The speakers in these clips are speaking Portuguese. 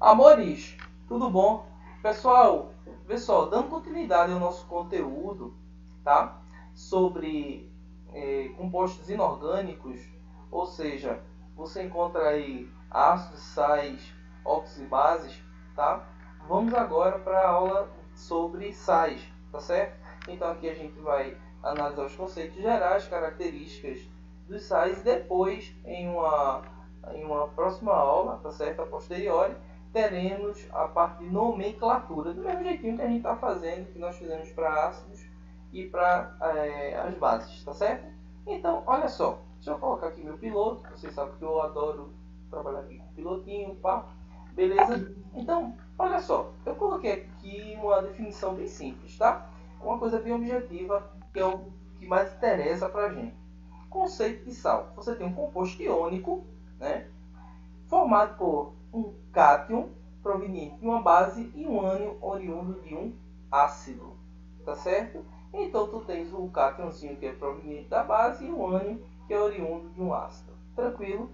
Amores, tudo bom? Pessoal, dando continuidade ao nosso conteúdo, tá? Sobre compostos inorgânicos, ou seja, você encontra aí ácidos, sais, óxidos e bases, tá? Vamos agora para a aula sobre sais, tá certo? Então aqui a gente vai analisar os conceitos gerais, características dos sais e depois em uma próxima aula, tá certo? A posteriori, teremos a parte de nomenclatura, do mesmo jeitinho que a gente está fazendo, que nós fizemos para ácidos e para as bases, tá certo? Então, olha só, deixa eu colocar aqui meu piloto, vocês sabem que eu adoro trabalhar aqui com pilotinho, pá, beleza? Então, olha só, eu coloquei aqui uma definição bem simples, tá? Uma coisa bem objetiva, que é o que mais interessa para a gente. Conceito de sal. Você tem um composto iônico, né, formado por um cátion proveniente de uma base e um ânion oriundo de um ácido, tá certo? Então tu tens o cátionzinho que é proveniente da base e o ânion que é oriundo de um ácido. Tranquilo?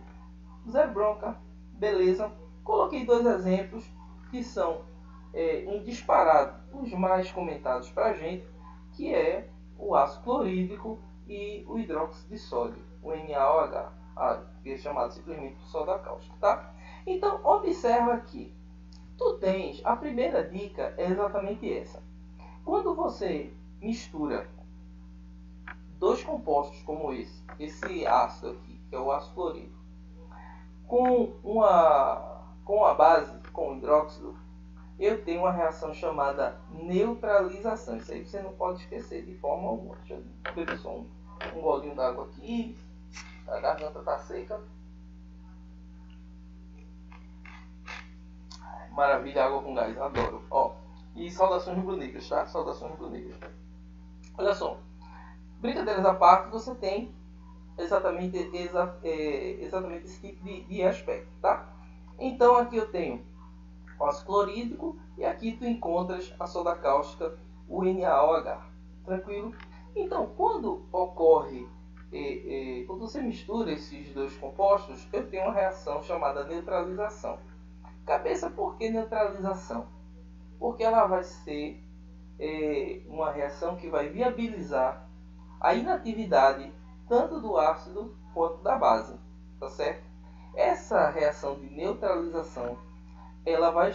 Zé bronca, beleza? Coloquei dois exemplos que são em disparado os mais comentados para a gente, que é o ácido clorídrico e o hidróxido de sódio, o NaOH, que é chamado simplesmente soda cáustica, tá? Então, observa aqui. Tu tens, a primeira dica é exatamente essa. Quando você mistura dois compostos como esse ácido aqui, que é o ácido clorídrico, com a base, com o hidróxido, eu tenho uma reação chamada neutralização. Isso aí você não pode esquecer de forma alguma. Deixa eu beber só um golinho d'água aqui. A garganta tá seca. Maravilha, água com gás, adoro. Ó, e saudações rubro-negras, tá? Saudações rubro-negras. Olha só, brincadeiras à parte, você tem exatamente esse tipo de aspecto, tá? Então aqui eu tenho o ácido clorídrico e aqui tu encontras a soda cáustica, o NaOH. Tranquilo? Então, quando ocorre, quando você mistura esses dois compostos, eu tenho uma reação chamada neutralização. Cabeça, por que neutralização? Porque ela vai ser uma reação que vai viabilizar a inatividade tanto do ácido quanto da base, tá certo? Essa reação de neutralização, ela vai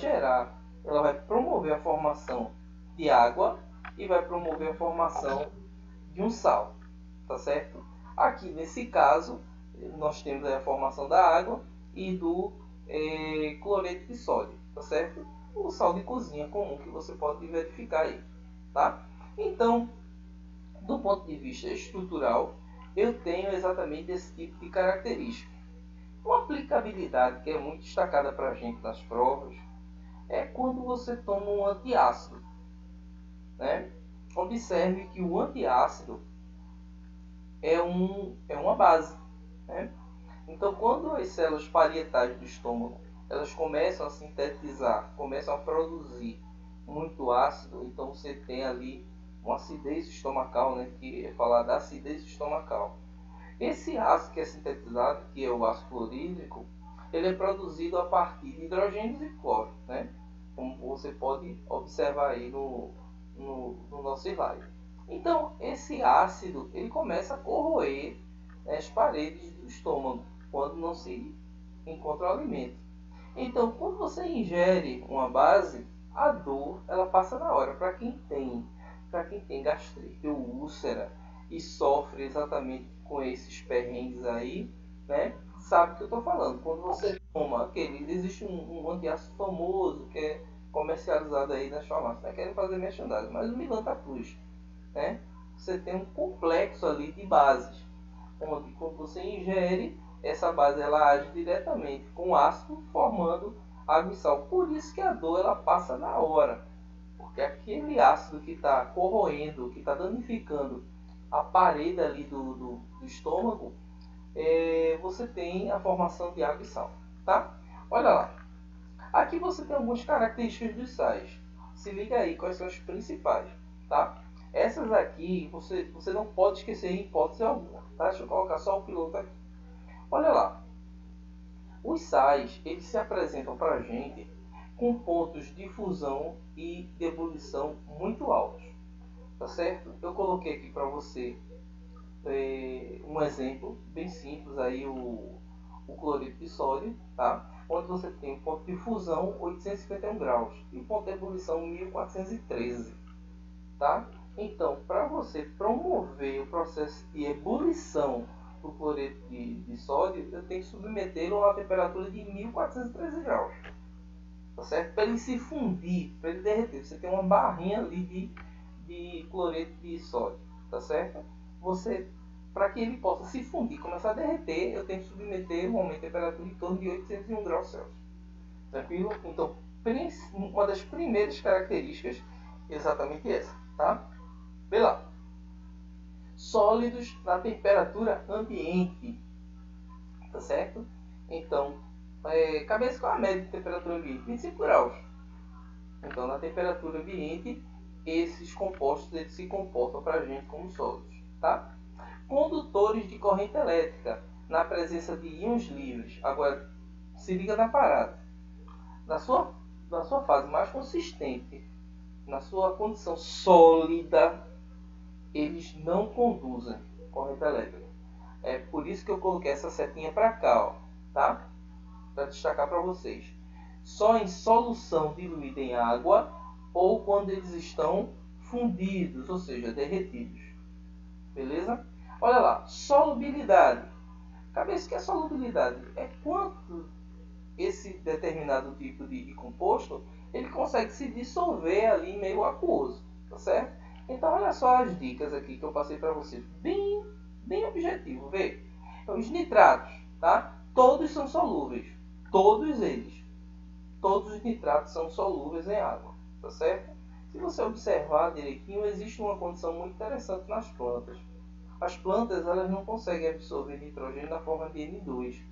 promover a formação de água e vai promover a formação de um sal, tá certo? Aqui nesse caso, nós temos a formação da água e do cloreto de sódio, tá certo? O sal de cozinha comum que você pode verificar aí, tá? Então, do ponto de vista estrutural, eu tenho exatamente esse tipo de característica. Uma aplicabilidade que é muito destacada para a gente nas provas é quando você toma um antiácido, né? Observe que o antiácido é uma base, né? Então, quando as células parietais do estômago elas começam a sintetizar, começam a produzir muito ácido, então você tem ali uma acidez estomacal, né? Que é falar da acidez estomacal. Esse ácido que é sintetizado, que é o ácido clorídrico, ele é produzido a partir de hidrogênios e cloro, né? Como você pode observar aí no nosso slide. Então, esse ácido ele começa a corroer, né, as paredes do estômago quando não se encontra o alimento. Então, quando você ingere uma base, a dor ela passa na hora. Para quem tem gastrite ou úlcera e sofre exatamente com esses perrengues aí, né, sabe o que eu estou falando. Quando você toma existe um antiácido famoso que é comercializado aí nas farmácias, né? Querem fazer merchandising, mas o Milanta Plus, né? Você tem um complexo ali de bases, onde quando você ingere, essa base ela age diretamente com o ácido, formando água e sal. Por isso que a dor ela passa na hora, porque aquele ácido que está corroendo, que está danificando a parede ali do estômago, você tem a formação de água e sal, tá? Olha lá. Aqui você tem algumas características dos sais. Se liga aí quais são as principais, tá? Essas aqui você não pode esquecer em hipótese alguma, tá? Deixa eu colocar só o piloto aqui. Olha lá. Os sais, eles se apresentam para a gente com pontos de fusão e de ebulição muito altos, tá certo? Eu coloquei aqui para você um exemplo bem simples aí, o cloreto de sódio, tá? Onde você tem o ponto de fusão 851 graus e o ponto de ebulição 1413, tá? Então, para você promover o processo de ebulição do cloreto de sódio, eu tenho que submetê-lo a uma temperatura de 1413 graus, tá certo? Para ele se fundir, para ele derreter. Você tem uma barrinha ali de cloreto de sódio, tá certo? Para que ele possa se fundir, começar a derreter, eu tenho que submeter um aumento de temperatura em torno de 801 graus Celsius. Tranquilo? Então, uma das primeiras características é exatamente essa, tá? Vê lá. Sólidos na temperatura ambiente, tá certo? Então, cabeça com a média de temperatura ambiente, 25 graus. Então, na temperatura ambiente, esses compostos eles se comportam para a gente como sólidos, tá? Condutores de corrente elétrica na presença de íons livres. Agora, se liga na parada. Na sua fase mais consistente, na sua condição sólida, eles não conduzem corrente elétrica. É por isso que eu coloquei essa setinha para cá, ó, tá? Para destacar para vocês. Só em solução diluída em água ou quando eles estão fundidos, ou seja, derretidos. Beleza? Olha lá, solubilidade. Cabeça, que é solubilidade? É quanto esse determinado tipo de composto ele consegue se dissolver ali meio aquoso, tá certo? Então olha só as dicas aqui que eu passei para vocês, bem objetivo, vê? Os nitratos, tá? Todos são solúveis, todos eles. Todos os nitratos são solúveis em água, tá certo? Se você observar direitinho, existe uma condição muito interessante nas plantas. As plantas elas não conseguem absorver nitrogênio na forma de N2.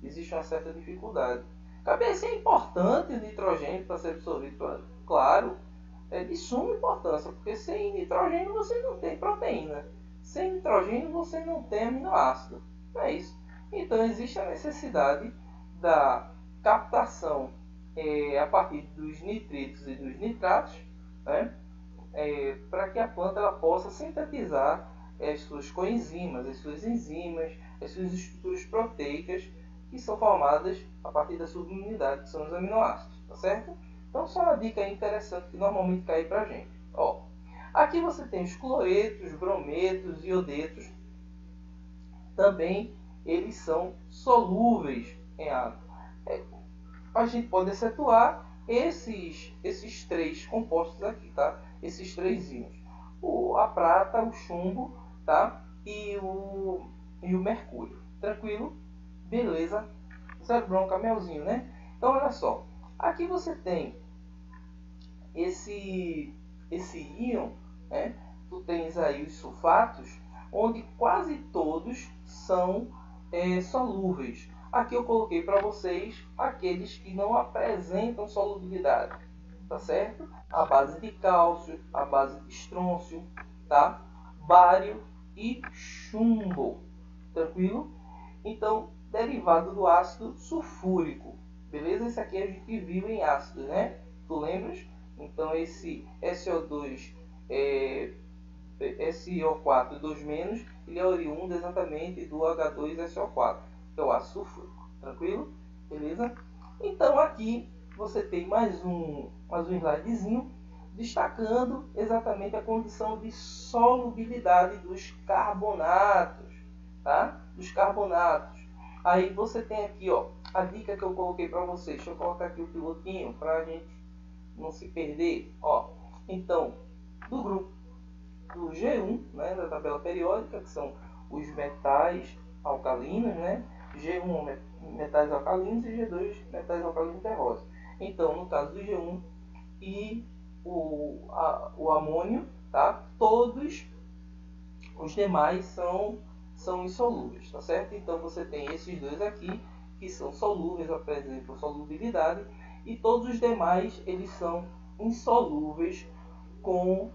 Existe uma certa dificuldade. Cabeça, é importante o nitrogênio para ser absorvido? Claro, é de suma importância, porque sem nitrogênio você não tem proteína. Sem nitrogênio você não tem aminoácido. Não é isso? Então existe a necessidade da captação a partir dos nitritos e dos nitratos, né? Para que a planta ela possa sintetizar as suas coenzimas, as suas enzimas, as suas estruturas proteicas que são formadas a partir da subunidade, que são os aminoácidos, tá certo? Então, só uma dica interessante que normalmente cai para a gente. Ó, aqui você tem os cloretos, brometos, iodetos. Também eles são solúveis em água. A gente pode excetuar esses três compostos aqui, tá? Esses três íons. A prata, o chumbo, tá? E o mercúrio. Tranquilo? Beleza? Zero bronca, melzinho, né? Então, olha só. Aqui você tem esse íon, né? Tu tens aí os sulfatos, onde quase todos são solúveis. Aqui eu coloquei para vocês aqueles que não apresentam solubilidade, tá certo? A base de cálcio, a base de estrôncio, tá? Bário e chumbo, tranquilo? Então, derivado do ácido sulfúrico, beleza? Esse aqui a gente viu em ácido, né? Tu lembras? Então, esse SO2, SO4 2-, ele é oriundo exatamente do H2SO4, que é o ácido sulfúrico, tranquilo? Beleza? Então, aqui você tem mais um slidezinho destacando exatamente a condição de solubilidade dos carbonatos, tá? Dos carbonatos. Aí você tem aqui, ó, a dica que eu coloquei para vocês. Deixa eu colocar aqui o pilotinho para a gente não se perder, ó. Então, do grupo do G1, né, da tabela periódica, que são os metais alcalinos, né? G1 metais alcalinos e G2 metais alcalinos terrosos. Então, no caso do G1 e o amônio, tá? Todos os demais são insolúveis, tá certo? Então você tem esses dois aqui que são solúveis, apresentam solubilidade, e todos os demais eles são insolúveis com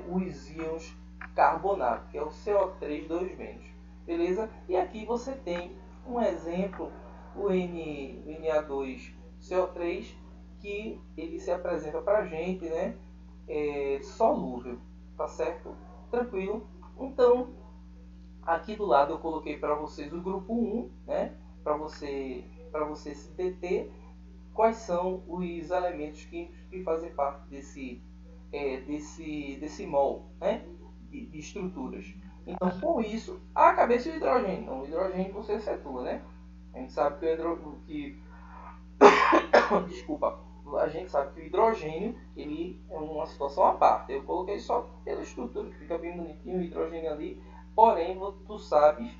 os íons carbonato, que é o CO3 2-. Beleza? E aqui você tem um exemplo, o Na2CO3, que ele se apresenta para a gente, né, solúvel, tá certo? Tranquilo? Então, aqui do lado eu coloquei para vocês o grupo 1, né, para você se deter quais são os elementos que fazem parte desse mol, né, de estruturas. Então, com isso, a cabeça do hidrogênio. Então, o hidrogênio você setua, né? A gente sabe desculpa, a gente sabe que o hidrogênio ele é uma situação à parte. Eu coloquei só pela estrutura, que fica bem bonitinho o hidrogênio ali. Porém, tu sabes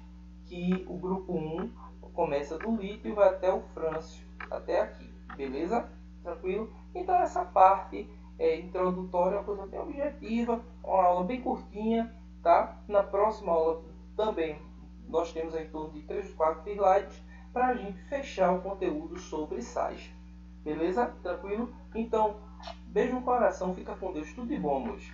que o grupo 1 começa do lítio e vai até o frâncio, até aqui, beleza? Tranquilo? Então essa parte introdutória é uma coisa bem objetiva, uma aula bem curtinha, tá? Na próxima aula também nós temos em torno de 3 ou 4 slides para a gente fechar o conteúdo sobre sais. Beleza? Tranquilo? Então, beijo no coração, fica com Deus, tudo de bom, meus.